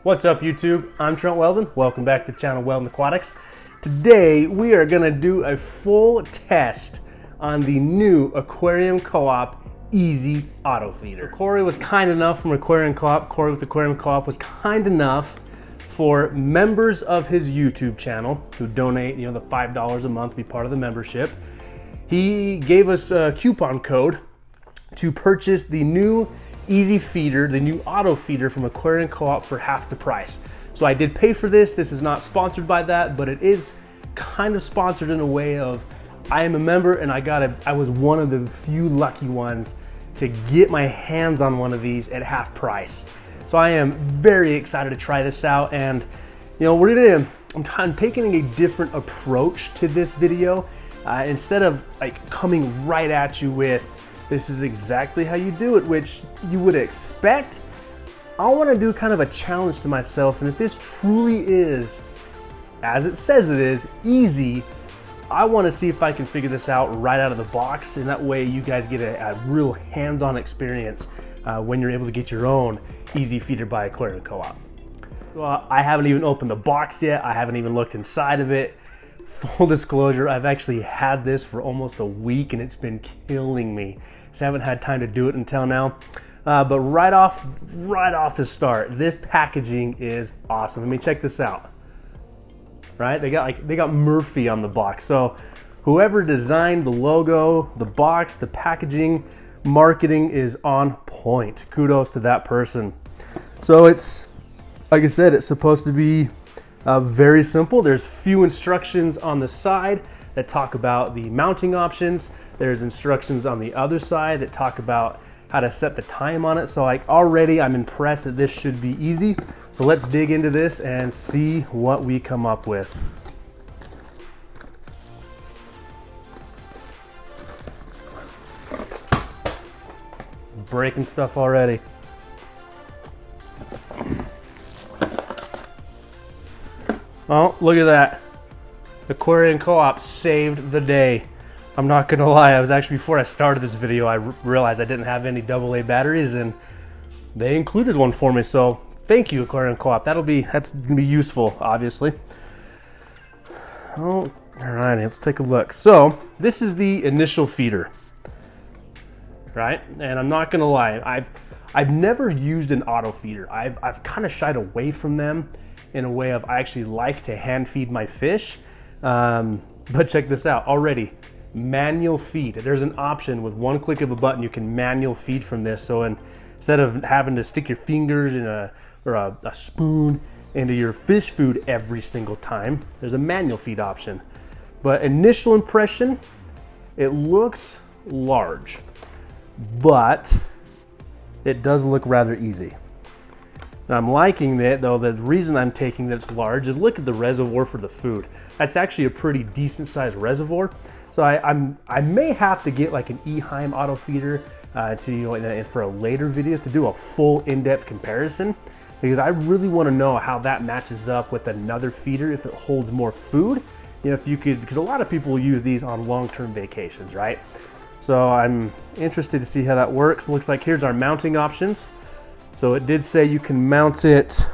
What's up YouTube? I'm Trent Wel-Don. Welcome back to the channel Wel-Don Aquatics. Today we are going to do a full test on the new Aquarium Co-op Easy Auto Feeder. Corey was kind enough from Aquarium Co-op. Corey with Aquarium Co-op was kind enough for members of his YouTube channel who donate, the $5 a month to be part of the membership. He gave us a coupon code to purchase the new Easy Feeder, the new auto feeder from Aquarium Co-op for half the price. So I did pay for this. This is not sponsored by that, but it is kind of sponsored in a way of I am a member and I was one of the few lucky ones to get my hands on one of these at half price. So I am very excited to try this out, and I'm taking a different approach to this video. Instead of coming right at you with this is exactly how you do it, which you would expect, I want to do kind of a challenge to myself, and if this truly is, as it says it is, easy, I want to see if I can figure this out right out of the box, and that way you guys get a real hands-on experience when you're able to get your own Easy Feeder by Aquarium Co-op. So I haven't even opened the box yet. I haven't even looked inside of it. Full disclosure, I've actually had this for almost a week and it's been killing me. Just haven't had time to do it until now. But right off the start, this packaging is awesome. I mean, check this out. Right? They got Murphy on the box. So whoever designed the logo, the box, the packaging, marketing is on point. Kudos to that person. So it's, like I said, it's supposed to be very simple. There's few instructions on the side that talk about the mounting options. There's instructions on the other side that talk about how to set the time on it. So already I'm impressed that this should be easy. So let's dig into this and see what we come up with. Breaking stuff already. Oh, look at that. Aquarium Co-op saved the day. I'm not gonna lie, I was actually, before I started this video, I realized I didn't have any AA batteries and they included one for me. So thank you, Aquarium Co-op. That's gonna be useful, obviously. Oh, all right, let's take a look. So this is the initial feeder, right? And I'm not gonna lie, I've never used an auto feeder. I've kind of shied away from them in a way of I actually like to hand feed my fish. But check this out already. Manual feed. There's an option with one click of a button you can manual feed from this. So instead of having to stick your fingers in a spoon into your fish food every single time, there's a manual feed option. But initial impression, it looks large, but it does look rather easy. Now I'm liking that, though. The reason I'm taking that it's large is look at the reservoir for the food. That's actually a pretty decent sized reservoir. So I may have to get like an Eheim auto feeder for a later video to do a full in-depth comparison, because I really want to know how that matches up with another feeder, if it holds more food. If you could, because a lot of people use these on long-term vacations, right? So I'm interested to see how that works. Looks like here's our mounting options. So it did say you can mount it.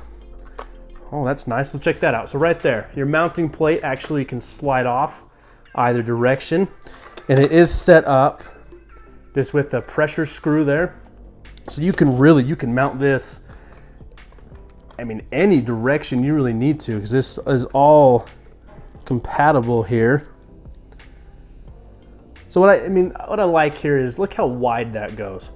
Oh, that's nice. So check that out. So right there, your mounting plate actually can slide off either direction. And it is set up this with a pressure screw there. So you can mount this, I mean, any direction you really need to, because this is all compatible here. So what I like here is look how wide that goes.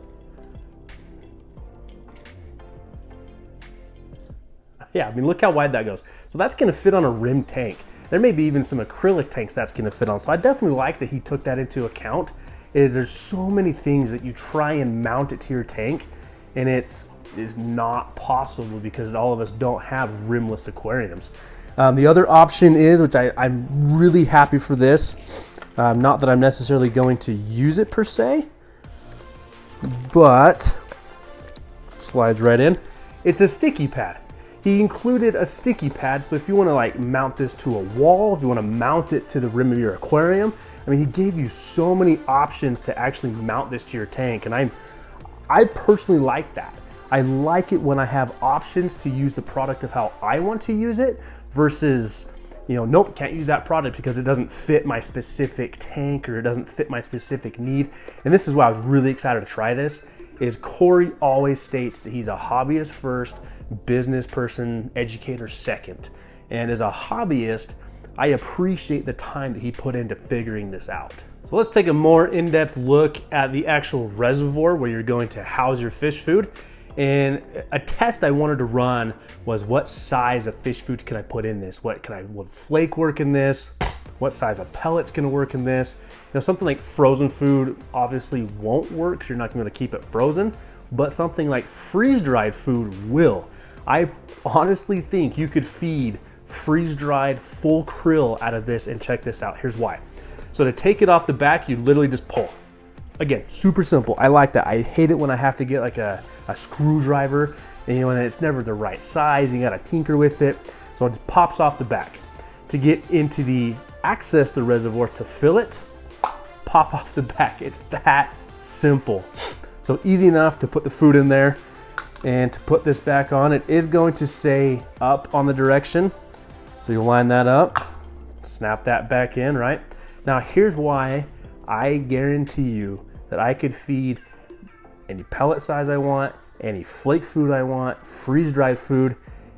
Yeah, I mean, look how wide that goes. So that's gonna fit on a rim tank. There may be even some acrylic tanks that's gonna fit on. So I definitely like that he took that into account. There's so many things that you try and mount it to your tank, and it's not possible because all of us don't have rimless aquariums. The other option is, which I'm really happy for this, not that I'm necessarily going to use it per se, but slides right in. It's a sticky pad. He included a sticky pad, so if you want to mount this to a wall, if you want to mount it to the rim of your aquarium, I mean, he gave you so many options to actually mount this to your tank, and I personally like that. I like it when I have options to use the product of how I want to use it versus, you know, nope, can't use that product because it doesn't fit my specific tank or it doesn't fit my specific need. And this is why I was really excited to try this, is Corey always states that he's a hobbyist first, business person, educator second. And as a hobbyist, I appreciate the time that he put into figuring this out. So let's take a more in-depth look at the actual reservoir where you're going to house your fish food. And a test I wanted to run was what size of fish food can I put in this? Would flake work in this? What size of pellet's gonna work in this? You know, something like frozen food obviously won't work because you're not gonna keep it frozen, but something like freeze-dried food will. I honestly think you could feed freeze-dried full krill out of this, and check this out, here's why. So to take it off the back, you literally just pull. Again, super simple. I like that. I hate it when I have to get like a screwdriver, and you know, and it's never the right size. You gotta tinker with it. So it just pops off the back. To get into the access the reservoir to fill it, pop off the back. It's that simple. So easy enough to put the food in there and to put this back on. It is going to say up on the direction. So you line that up, snap that back in, right? Now here's why I guarantee you that I could feed any pellet size I want, any flake food I want, freeze-dried food,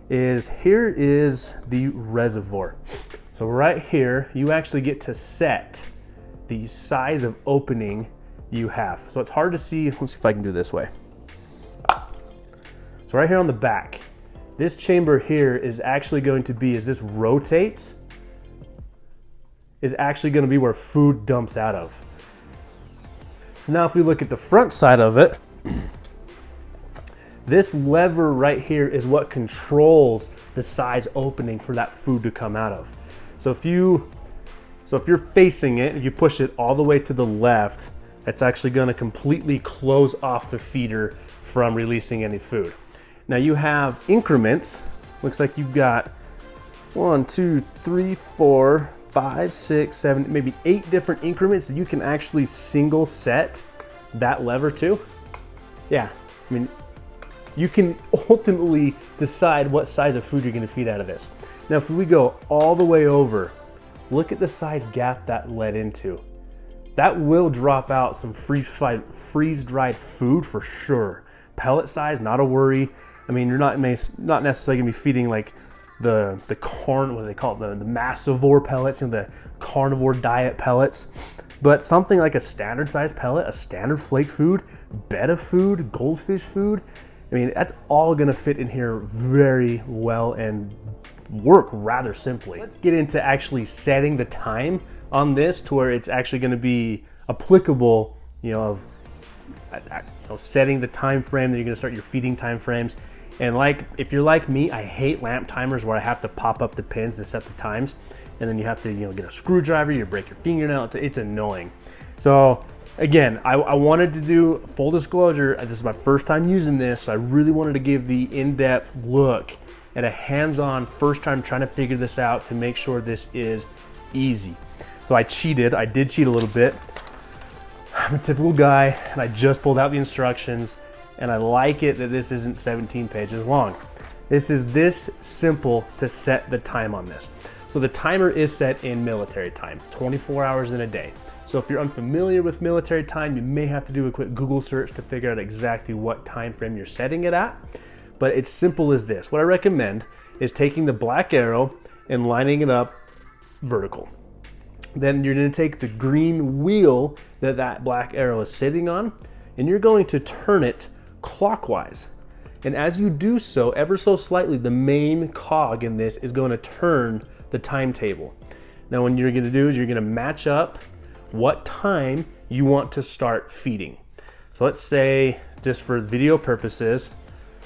here is the reservoir. So right here, you actually get to set the size of opening you have. So it's hard to see, let's see if I can do this way. So right here on the back, this chamber here is actually going to be, as this rotates, is actually going to be where food dumps out of. So now if we look at the front side of it, this lever right here is what controls the size opening for that food to come out of. So if you're facing it, if you push it all the way to the left, it's actually going to completely close off the feeder from releasing any food. Now you have increments. Looks like you've got 1, 2, 3, 4, 5, 6, 7, maybe 8 different increments that you can actually single set that lever to. Yeah, I mean, you can ultimately decide what size of food you're going to feed out of this. Now, if we go all the way over, look at the size gap that led into. That will drop out some freeze-dried food for sure. Pellet size, not a worry. I mean, you're not necessarily going to be feeding like the what do they call it, the massivore pellets, you know, the carnivore diet pellets. But something like a standard size pellet, a standard flake food, betta food, goldfish food, I mean, that's all gonna fit in here very well and work rather simply. Let's get into actually setting the time on this to where it's actually gonna be applicable, you know, setting the time frame that you're gonna start your feeding time frames. And like, if you're like me, I hate lamp timers where I have to pop up the pins to set the times, and then you have to, you know, get a screwdriver, you break your fingernail, it's annoying. So again, I wanted to do full disclosure, this is my first time using this, so I really wanted to give the in-depth look at a hands-on first time trying to figure this out to make sure this is easy. So I did cheat a little bit. I'm a typical guy, and I just pulled out the instructions, and I like it that this isn't 17 pages long. This is this simple to set the time on this. So the timer is set in military time, 24 hours in a day. So if you're unfamiliar with military time, you may have to do a quick Google search to figure out exactly what time frame you're setting it at. But it's simple as this. What I recommend is taking the black arrow and lining it up vertical. Then you're going to take the green wheel that black arrow is sitting on, and you're going to turn it clockwise. And as you do so, ever so slightly, the main cog in this is going to turn the timetable. Now what you're going to do is you're going to match up what time you want to start feeding. So let's say, just for video purposes,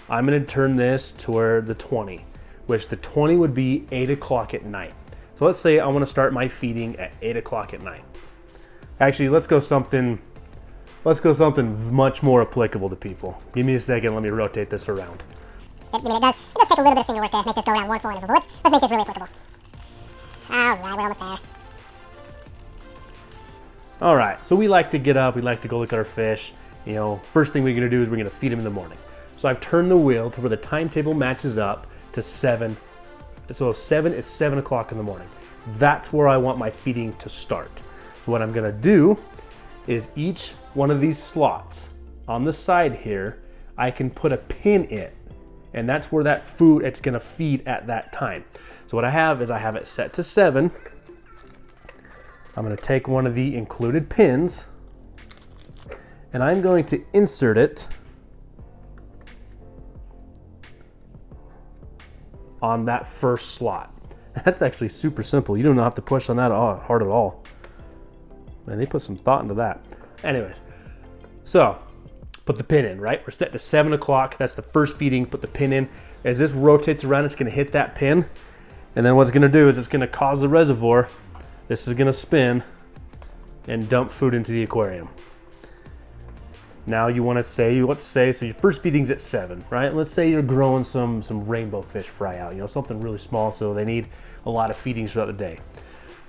I'm going to turn this to where the 20, which the 20 would be 8 o'clock at night. So let's say I want to start my feeding at 8 o'clock at night. Actually, let's go something much more applicable to people. Give me a second, let me rotate this around. It does take a little bit of finger work to make this go around one full interval. Let's make this really applicable. All right, we're almost there. All right, so we like to get up, we like to go look at our fish. You know, first thing we're gonna do is we're gonna feed them in the morning. So I've turned the wheel to where the timetable matches up to 7. So 7 is 7 o'clock in the morning. That's where I want my feeding to start. So what I'm gonna do is each one of these slots on the side here, I can put a pin in, and that's where that food, it's gonna feed at that time. So what I have is I have it set to 7. I'm gonna take one of the included pins and I'm going to insert it on that first slot. That's actually super simple. You don't have to push on that hard at all. Man, they put some thought into that. Anyways, so put the pin in, right? We're set to 7 o'clock. That's the first feeding. Put the pin in. As this rotates around, it's gonna hit that pin. And then what's gonna do is it's gonna cause the reservoir. This is gonna spin and dump food into the aquarium. Now you wanna say, let's say, so your first feeding's at 7, right? Let's say you're growing some rainbow fish fry out, you know, something really small, so they need a lot of feedings throughout the day.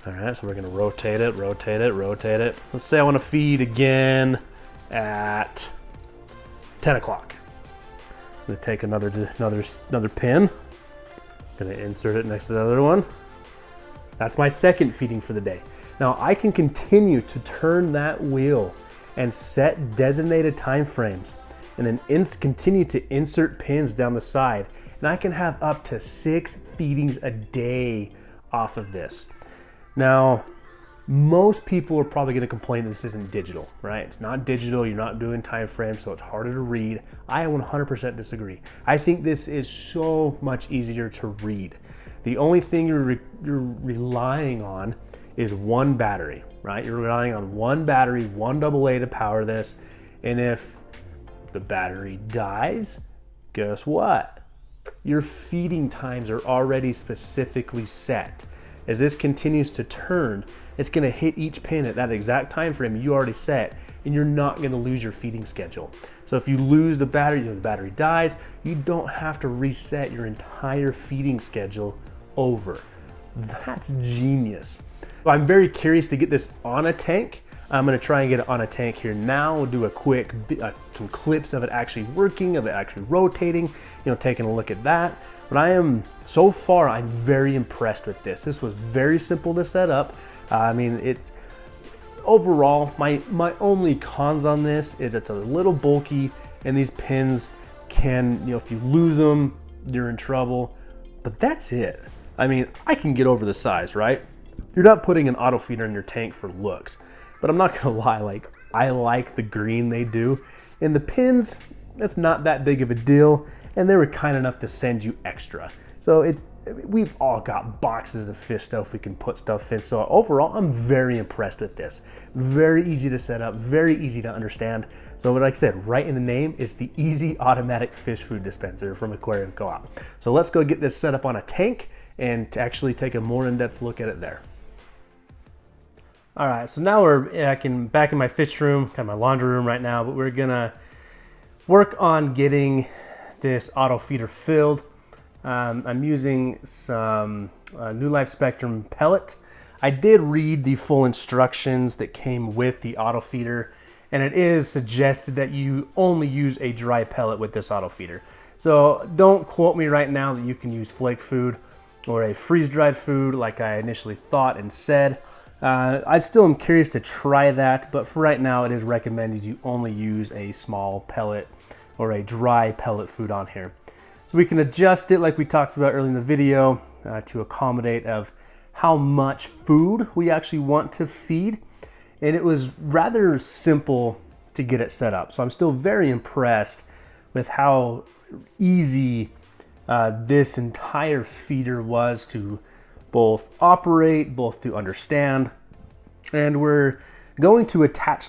All right, so we're gonna rotate it, rotate it, rotate it. Let's say I wanna feed again at 10 o'clock. I'm gonna take another pin, gonna insert it next to the other one. That's my second feeding for the day. Now I can continue to turn that wheel and set designated time frames, and then continue to insert pins down the side. And I can have up to 6 feedings a day off of this. Now, most people are probably gonna complain that this isn't digital, right? It's not digital, you're not doing time frames, so it's harder to read. I 100% disagree. I think this is so much easier to read. The only thing you're relying on is one battery, right? You're relying on one battery, one AA to power this. And if the battery dies, guess what? Your feeding times are already specifically set. As this continues to turn, it's gonna hit each pin at that exact time frame you already set, and you're not gonna lose your feeding schedule. So if you lose the battery dies, you don't have to reset your entire feeding schedule over. That's genius. I'm very curious to get this on a tank. I'm gonna try and get it on a tank here now. We'll do a quick, some clips of it actually working, of it actually rotating, you know, taking a look at that. But so far, I'm very impressed with this. This was very simple to set up. I mean, it's, overall, my only cons on this is it's a little bulky, and these pins can, you know, if you lose them, you're in trouble, but that's it. I mean, I can get over the size, right? You're not putting an auto feeder in your tank for looks, but I'm not gonna lie, like, I like the green they do. And the pins, that's not that big of a deal, and they were kind enough to send you extra. So we've all got boxes of fish stuff we can put stuff in. So overall, I'm very impressed with this. Very easy to set up, very easy to understand. So like I said, right in the name is the Easy Automatic Fish Food Dispenser from Aquarium Co-op. So let's go get this set up on a tank and to actually take a more in-depth look at it there. All right, so now we're back in my fish room, kind of my laundry room right now, but we're gonna work on getting this auto feeder filled. I'm using some New Life Spectrum pellet. I did read the full instructions that came with the auto feeder, and it is suggested that you only use a dry pellet with this auto feeder. So don't quote me right now that you can use flake food or a freeze-dried food like I initially thought and said. I still am curious to try that, but for right now it is recommended you only use a small pellet or a dry pellet food on here. So we can adjust it like we talked about earlier in the video to accommodate of how much food we actually want to feed. And it was rather simple to get it set up. So I'm still very impressed with how easy this entire feeder was to both operate, both to understand. And we're going to attach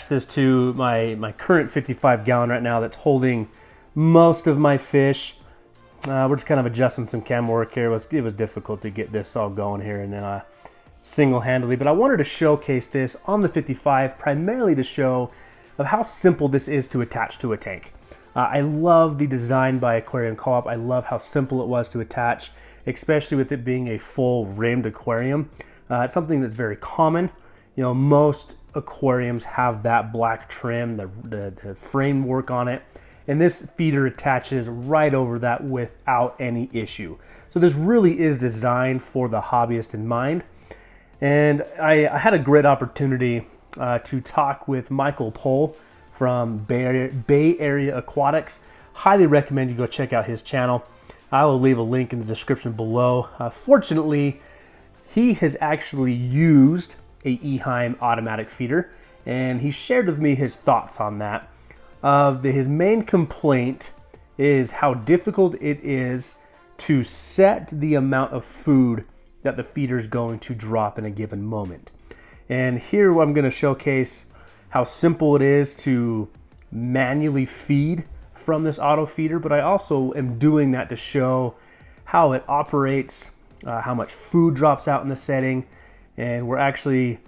this to my current 55 gallon right now that's holding most of my fish. We're just kind of adjusting some camera work here. It was difficult to get this all going here and single-handedly, but I wanted to showcase this on the 55 primarily to show of how simple this is to attach to a tank. I love the design by Aquarium Co-op. I love how simple it was to attach, especially with it being a full rimmed aquarium. It's something that's very common. You know, most aquariums have that black trim, the framework on it, and this feeder attaches right over that without any issue. So this really is designed for the hobbyist in mind. And I had a great opportunity to talk with Michael Pohl from Bay Area Aquatics. Highly recommend you go check out his channel. I will leave a link in the description below. Fortunately, he has actually used a Eheim automatic feeder, and he shared with me his thoughts on that. His main complaint is how difficult it is to set the amount of food that the feeder is going to drop in a given moment. And here I'm going to showcase how simple it is to manually feed from this auto feeder, but I also am doing that to show how it operates, how much food drops out in the setting, and we're actually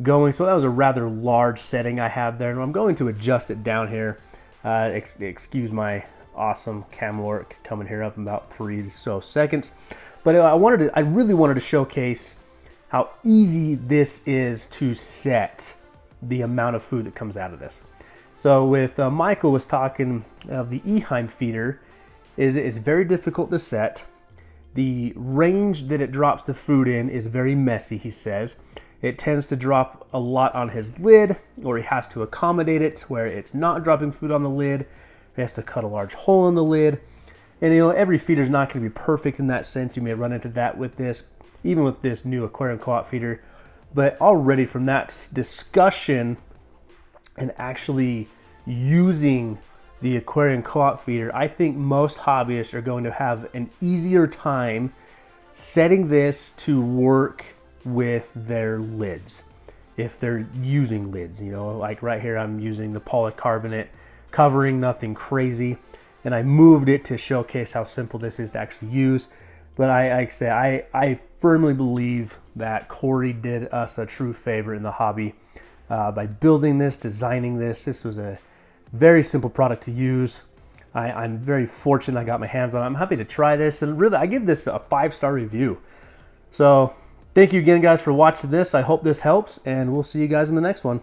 going, so that was a rather large setting I had there, and I'm going to adjust it down here. Excuse my awesome camera work coming here up in about 3 or so seconds. But I really wanted to showcase how easy this is to set the amount of food that comes out of this. So with Michael was talking of the Eheim feeder, it's very difficult to set. The range that it drops the food in is very messy, he says. It tends to drop a lot on his lid, or he has to accommodate it where it's not dropping food on the lid. He has to cut a large hole in the lid. And every feeder is not going to be perfect in that sense. You may run into that with this, even with this new Aquarium Co-op feeder. But already from that discussion and actually using the Aquarium Co-op feeder, I think most hobbyists are going to have an easier time setting this to work with their lids, if they're using lids. Like right here I'm using the polycarbonate covering, nothing crazy, and I moved it to showcase how simple this is to actually use. But I firmly believe that Corey did us a true favor in the hobby by building this, designing this. This was a very simple product to use. I'm very fortunate I got my hands on it. I'm happy to try this, and really I give this a 5-star review. So thank you again, guys, for watching this. I hope this helps, and we'll see you guys in the next one.